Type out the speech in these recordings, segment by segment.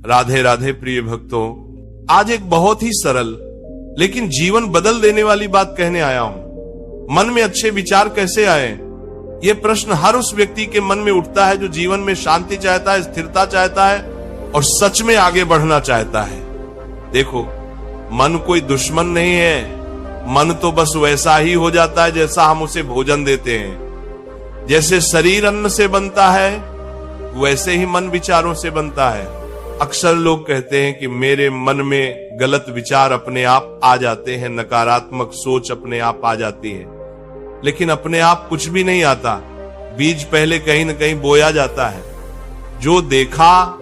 राधे राधे प्रिय भक्तों, आज एक बहुत ही सरल लेकिन जीवन बदल देने वाली बात कहने आया हूं। मन में अच्छे विचार कैसे आए, यह प्रश्न हर उस व्यक्ति के मन में उठता है जो जीवन में शांति चाहता है, स्थिरता चाहता है और सच में आगे बढ़ना चाहता है। देखो, मन कोई दुश्मन नहीं है। मन तो बस वैसा ही हो जाता है जैसा हम उसे भोजन देते हैं। जैसे शरीर अन्न से बनता है, वैसे ही मन विचारों से बनता है। अक्सर लोग कहते हैं कि मेरे मन में गलत विचार अपने आप आ जाते हैं, नकारात्मक सोच अपने आप आ जाती है, लेकिन अपने आप कुछ भी नहीं आता। बीज पहले कहीं न कहीं बोया जाता है। जो देखा,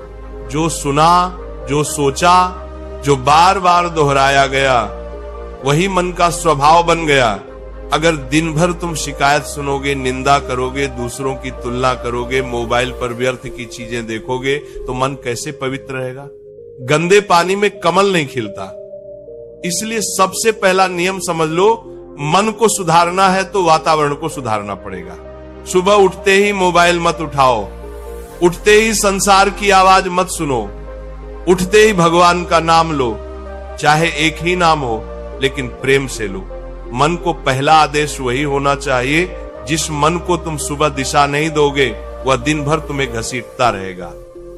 जो सुना, जो सोचा, जो बार बार दोहराया गया, वही मन का स्वभाव बन गया। अगर दिन भर तुम शिकायत सुनोगे, निंदा करोगे, दूसरों की तुलना करोगे, मोबाइल पर व्यर्थ की चीजें देखोगे, तो मन कैसे पवित्र रहेगा? गंदे पानी में कमल नहीं खिलता। इसलिए सबसे पहला नियम समझ लो, मन को सुधारना है तो वातावरण को सुधारना पड़ेगा। सुबह उठते ही मोबाइल मत उठाओ, उठते ही संसार की आवाज मत सुनो, उठते ही भगवान का नाम लो। चाहे एक ही नाम हो, लेकिन प्रेम से लो। मन को पहला आदेश वही होना चाहिए। जिस मन को तुम सुबह दिशा नहीं दोगे, वह दिन भर तुम्हें घसीटता रहेगा।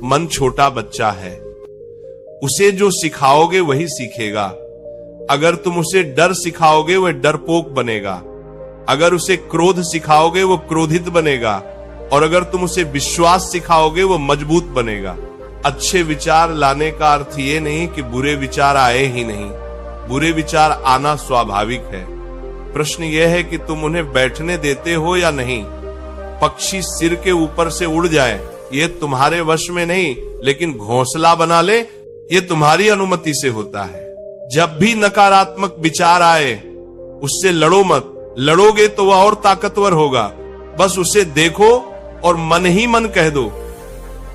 मन छोटा बच्चा है, उसे जो सिखाओगे वही सीखेगा। अगर तुम उसे डर सिखाओगे, वह डरपोक बनेगा। अगर उसे क्रोध सिखाओगे, वो क्रोधित बनेगा। और अगर तुम उसे विश्वास सिखाओगे, वो मजबूत बनेगा। अच्छे विचार लाने का अर्थ ये नहीं कि बुरे विचार आए ही नहीं। बुरे विचार आना स्वाभाविक है। प्रश्न यह है कि तुम उन्हें बैठने देते हो या नहीं। पक्षी सिर के ऊपर से उड़ जाए, ये तुम्हारे वश में नहीं, लेकिन घोंसला बना ले, ये तुम्हारी अनुमति से होता है। जब भी नकारात्मक विचार आए, उससे लड़ो मत। लड़ोगे तो वह और ताकतवर होगा। बस उसे देखो और मन ही मन कह दो,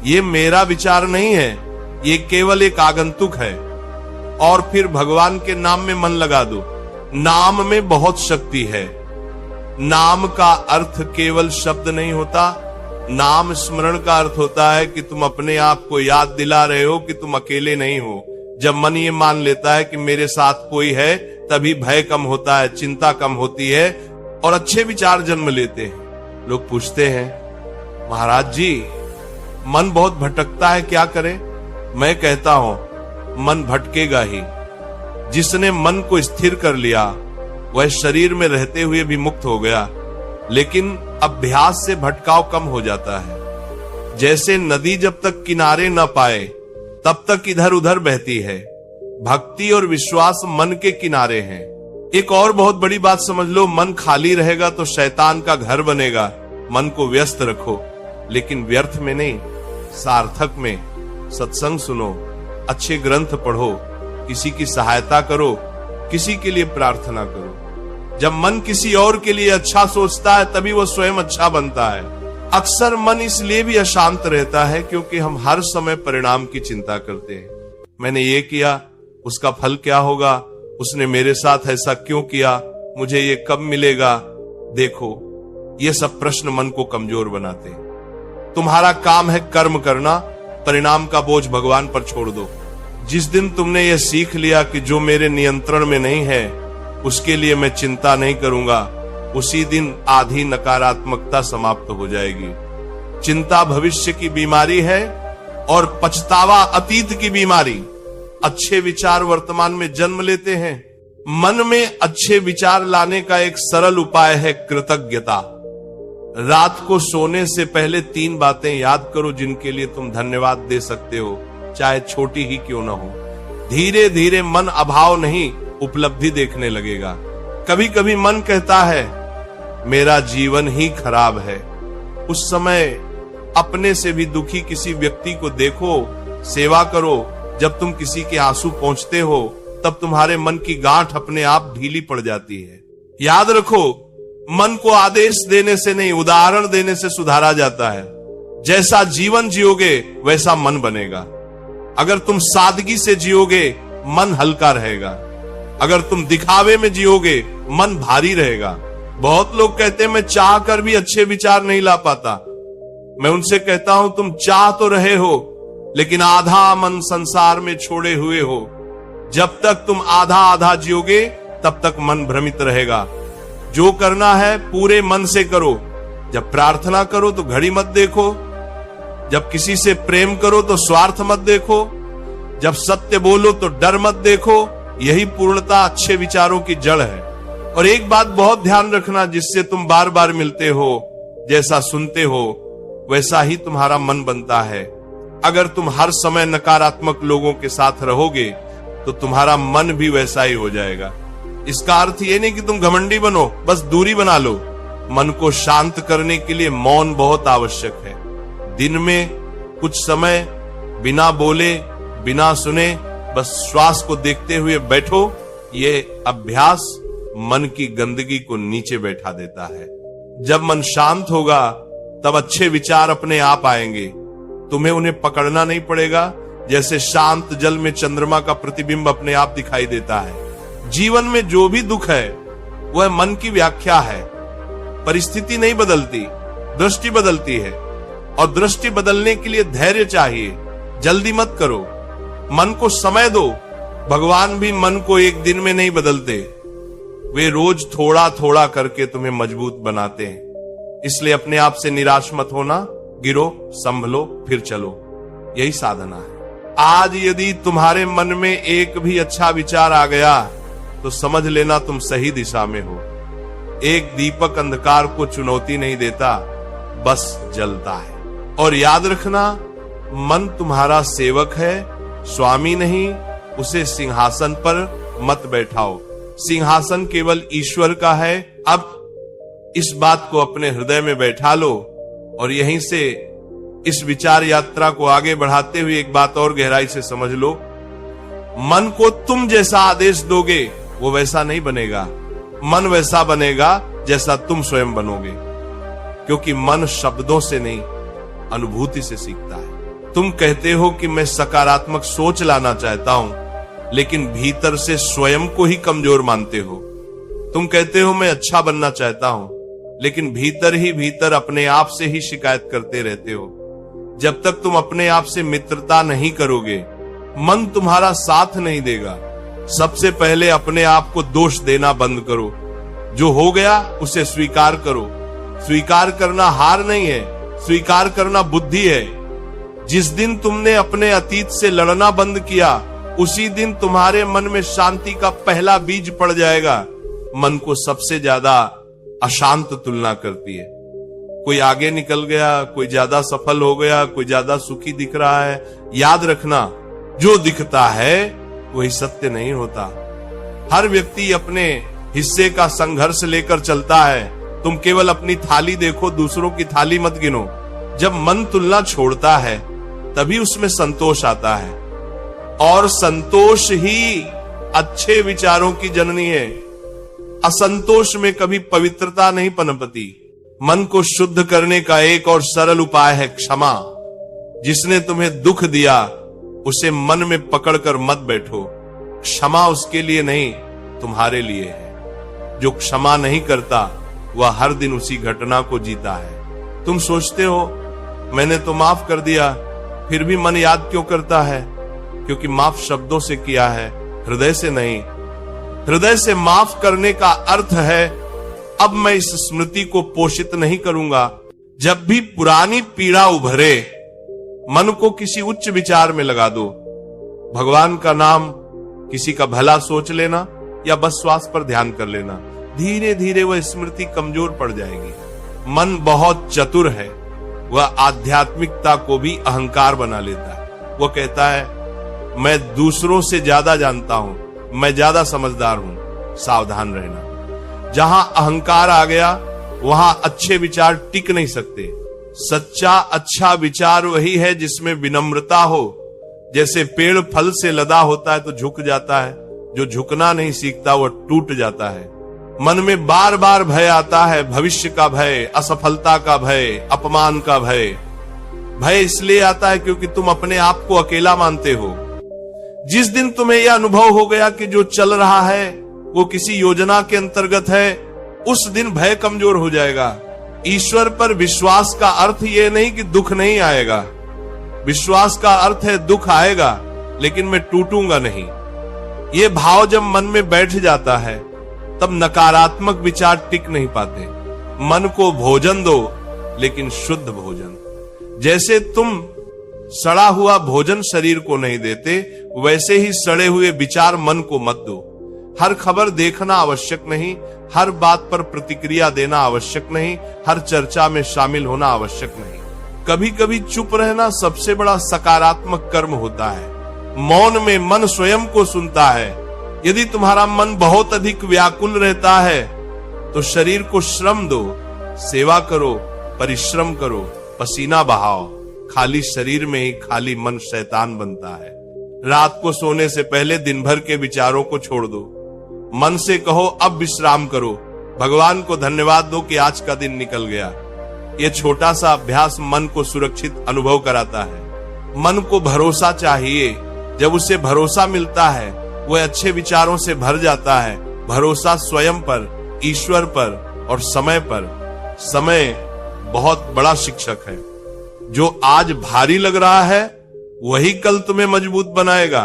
ये मेरा विचार नहीं है, ये केवल एक आगंतुक है। और फिर भगवान के नाम में मन लगा दो। नाम में बहुत शक्ति है। नाम का अर्थ केवल शब्द नहीं होता। नाम स्मरण का अर्थ होता है कि तुम अपने आप को याद दिला रहे हो कि तुम अकेले नहीं हो। जब मन ये मान लेता है कि मेरे साथ कोई है, तभी भय कम होता है, चिंता कम होती है और अच्छे विचार जन्म लेते हैं। लोग पूछते हैं, महाराज जी, मन बहुत भटकता है, क्या करें? मैं कहता हूं, मन भटकेगा ही। जिसने मन को स्थिर कर लिया, वह शरीर में रहते हुए भी मुक्त हो गया। लेकिन अभ्यास से भटकाव कम हो जाता है। जैसे नदी जब तक किनारे न पाए, तब तक इधर उधर बहती है। भक्ति और विश्वास मन के किनारे हैं। एक और बहुत बड़ी बात समझ लो, मन खाली रहेगा तो शैतान का घर बनेगा। मन को व्यस्त रखो, लेकिन व्यर्थ में नहीं, सार्थक में। सत्संग सुनो, अच्छे ग्रंथ पढ़ो, किसी की सहायता करो, किसी के लिए प्रार्थना करो। जब मन किसी और के लिए अच्छा सोचता है, तभी वह स्वयं अच्छा बनता है। अक्सर मन इसलिए भी अशांत रहता है क्योंकि हम हर समय परिणाम की चिंता करते हैं। मैंने ये किया, उसका फल क्या होगा? उसने मेरे साथ ऐसा क्यों किया? मुझे ये कब मिलेगा? देखो, ये सब प्रश्न मन को कमजोर बनाते हैं। तुम्हारा काम है कर्म करना, परिणाम का बोझ भगवान पर छोड़ दो। जिस दिन तुमने ये सीख लिया कि जो मेरे नियंत्रण में नहीं है, उसके लिए मैं चिंता नहीं करूंगा, उसी दिन आधी नकारात्मकता समाप्त हो जाएगी। चिंता भविष्य की बीमारी है और पछतावा अतीत की बीमारी। अच्छे विचार वर्तमान में जन्म लेते हैं। मन में अच्छे विचार लाने का एक सरल उपाय है कृतज्ञता। रात को सोने से पहले 3 बातें याद करो जिनके लिए तुम धन्यवाद दे सकते हो, चाहे छोटी ही क्यों ना हो। धीरे धीरे मन अभाव नहीं, उपलब्धि देखने लगेगा। कभी कभी मन कहता है, मेरा जीवन ही खराब है। उस समय अपने से भी दुखी किसी व्यक्ति को देखो, सेवा करो। जब तुम किसी के आंसू पहुंचते हो, तब तुम्हारे मन की गांठ अपने आप ढीली पड़ जाती है। याद रखो, मन को आदेश देने से नहीं, उदाहरण देने से सुधारा जाता है। जैसा जीवन जियोगे, वैसा मन बनेगा। अगर तुम सादगी से जियोगे, मन हल्का रहेगा। अगर तुम दिखावे में जियोगे, मन भारी रहेगा। बहुत लोग कहते हैं, मैं चाह कर भी अच्छे विचार नहीं ला पाता। मैं उनसे कहता हूं, तुम चाह तो रहे हो, लेकिन आधा मन संसार में छोड़े हुए हो। जब तक तुम आधा आधा जियोगे तब तक मन भ्रमित रहेगा। जो करना है पूरे मन से करो। जब प्रार्थना करो तो घड़ी मत देखो। जब किसी से प्रेम करो तो स्वार्थ मत देखो। जब सत्य बोलो तो डर मत देखो। यही पूर्णता अच्छे विचारों की जड़ है। और एक बात बहुत ध्यान रखना, जिससे तुम बार बार मिलते हो, जैसा सुनते हो वैसा ही तुम्हारा मन बनता है। अगर तुम हर समय नकारात्मक लोगों के साथ रहोगे तो तुम्हारा मन भी वैसा ही हो जाएगा। इसका अर्थ ये नहीं कि तुम घमंडी बनो, बस दूरी बना लो। मन को शांत करने के लिए मौन बहुत आवश्यक है। दिन में कुछ समय बिना बोले बिना सुने बस श्वास को देखते हुए बैठो। ये अभ्यास मन की गंदगी को नीचे बैठा देता है। जब मन शांत होगा तब अच्छे विचार अपने आप आएंगे। तुम्हें उन्हें पकड़ना नहीं पड़ेगा। जैसे शांत जल में चंद्रमा का प्रतिबिंब अपने आप दिखाई देता है। जीवन में जो भी दुख है वह मन की व्याख्या है। परिस्थिति नहीं बदलती, दृष्टि बदलती है। और दृष्टि बदलने के लिए धैर्य चाहिए। जल्दी मत करो, मन को समय दो। भगवान भी मन को एक दिन में नहीं बदलते, वे रोज थोड़ा थोड़ा करके तुम्हें मजबूत बनाते हैं। इसलिए अपने आप से निराश मत होना। गिरो, संभलो, फिर चलो। यही साधना है। आज यदि तुम्हारे मन में एक भी अच्छा विचार आ गया तो समझ लेना तुम सही दिशा में हो। एक दीपक अंधकार को चुनौती नहीं देता, बस जलता है। और याद रखना, मन तुम्हारा सेवक है, स्वामी नहीं। उसे सिंहासन पर मत बैठाओ। सिंहासन केवल ईश्वर का है। अब इस बात को अपने हृदय में बैठा लो। और यहीं से इस विचार यात्रा को आगे बढ़ाते हुए एक बात और गहराई से समझ लो। मन को तुम जैसा आदेश दोगे वो वैसा नहीं बनेगा। मन वैसा बनेगा जैसा तुम स्वयं बनोगे। क्योंकि मन शब्दों से नहीं, अनुभूति से सीखता है। तुम कहते हो कि मैं सकारात्मक सोच लाना चाहता हूं, लेकिन भीतर से स्वयं को ही कमजोर मानते हो। तुम कहते हो मैं अच्छा बनना चाहता हूं, लेकिन भीतर ही भीतर अपने आप से ही शिकायत करते रहते हो। जब तक तुम अपने आप से मित्रता नहीं करोगे, मन तुम्हारा साथ नहीं देगा। सबसे पहले अपने आप को दोष देना बंद करो। जो हो गया उसे स्वीकार करो। स्वीकार करना हार नहीं है, स्वीकार करना बुद्धि है। जिस दिन तुमने अपने अतीत से लड़ना बंद किया, उसी दिन तुम्हारे मन में शांति का पहला बीज पड़ जाएगा। मन को सबसे ज्यादा अशांत तुलना करती है। कोई आगे निकल गया, कोई ज्यादा सफल हो गया, कोई ज्यादा सुखी दिख रहा है। याद रखना, जो दिखता है वही सत्य नहीं होता। हर व्यक्ति अपने हिस्से का संघर्ष लेकर चलता है। तुम केवल अपनी थाली देखो, दूसरों की थाली मत गिनो। जब मन तुलना छोड़ता है तभी उसमें संतोष आता है। और संतोष ही अच्छे विचारों की जननी है। असंतोष में कभी पवित्रता नहीं पनपती। मन को शुद्ध करने का एक और सरल उपाय है क्षमा। जिसने तुम्हें दुख दिया उसे मन में पकड़कर मत बैठो। क्षमा उसके लिए नहीं, तुम्हारे लिए है। जो क्षमा नहीं करता वह हर दिन उसी घटना को जीता है। तुम सोचते हो मैंने तो माफ कर दिया, फिर भी मन याद क्यों करता है? क्योंकि माफ शब्दों से किया है, हृदय से नहीं। हृदय से माफ करने का अर्थ है अब मैं इस स्मृति को पोषित नहीं करूंगा। जब भी पुरानी पीड़ा उभरे, मन को किसी उच्च विचार में लगा दो। भगवान का नाम, किसी का भला सोच लेना या बस श्वास पर ध्यान कर लेना। धीरे धीरे वह स्मृति कमजोर पड़ जाएगी। मन बहुत चतुर है, वह आध्यात्मिकता को भी अहंकार बना लेता है। वह कहता है मैं दूसरों से ज्यादा जानता हूं, मैं ज्यादा समझदार हूं। सावधान रहना। जहां अहंकार आ गया वहां अच्छे विचार टिक नहीं सकते। सच्चा अच्छा विचार वही है जिसमें विनम्रता हो। जैसे पेड़ फल से लदा होता है तो झुक जाता है, जो झुकना नहीं सीखता वह टूट जाता है। मन में बार बार भय आता है, भविष्य का भय, असफलता का भय, अपमान का भय। भय इसलिए आता है क्योंकि तुम अपने आप को अकेला मानते हो। जिस दिन तुम्हें यह अनुभव हो गया कि जो चल रहा है वो किसी योजना के अंतर्गत है, उस दिन भय कमजोर हो जाएगा। ईश्वर पर विश्वास का अर्थ यह नहीं कि दुख नहीं आएगा। विश्वास का अर्थ है दुख आएगा लेकिन मैं टूटूंगा नहीं। ये भाव जब मन में बैठ जाता है तब नकारात्मक विचार टिक नहीं पाते। मन को भोजन दो लेकिन शुद्ध भोजन। जैसे तुम सड़ा हुआ भोजन शरीर को नहीं देते, वैसे ही सड़े हुए विचार मन को मत दो। हर खबर देखना आवश्यक नहीं, हर बात पर प्रतिक्रिया देना आवश्यक नहीं, हर चर्चा में शामिल होना आवश्यक नहीं। कभी कभी चुप रहना सबसे बड़ा सकारात्मक कर्म होता है। मौन में मन स्वयं को सुनता है। यदि तुम्हारा मन बहुत अधिक व्याकुल रहता है तो शरीर को श्रम दो, सेवा करो, परिश्रम करो, पसीना बहाओ। खाली शरीर में ही खाली मन शैतान बनता है। रात को सोने से पहले दिन भर के विचारों को छोड़ दो। मन से कहो अब विश्राम करो, भगवान को धन्यवाद दो कि आज का दिन निकल गया। यह छोटा सा अभ्यास मन को सुरक्षित अनुभव कराता है। मन को भरोसा चाहिए। जब उसे भरोसा मिलता है वह अच्छे विचारों से भर जाता है। भरोसा स्वयं पर, ईश्वर पर और समय पर। समय बहुत बड़ा शिक्षक है। जो आज भारी लग रहा है वही कल तुम्हें मजबूत बनाएगा।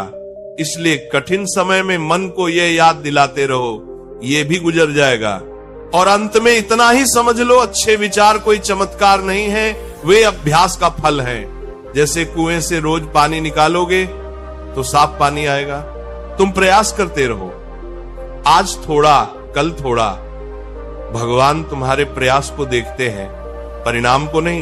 इसलिए कठिन समय में मन को यह याद दिलाते रहो, ये भी गुजर जाएगा। और अंत में इतना ही समझ लो, अच्छे विचार कोई चमत्कार नहीं है, वे अभ्यास का फल हैं। जैसे कुएं से रोज पानी निकालोगे तो साफ पानी आएगा। तुम प्रयास करते रहो, आज थोड़ा कल थोड़ा। भगवान तुम्हारे प्रयास को देखते हैं, परिणाम को नहीं।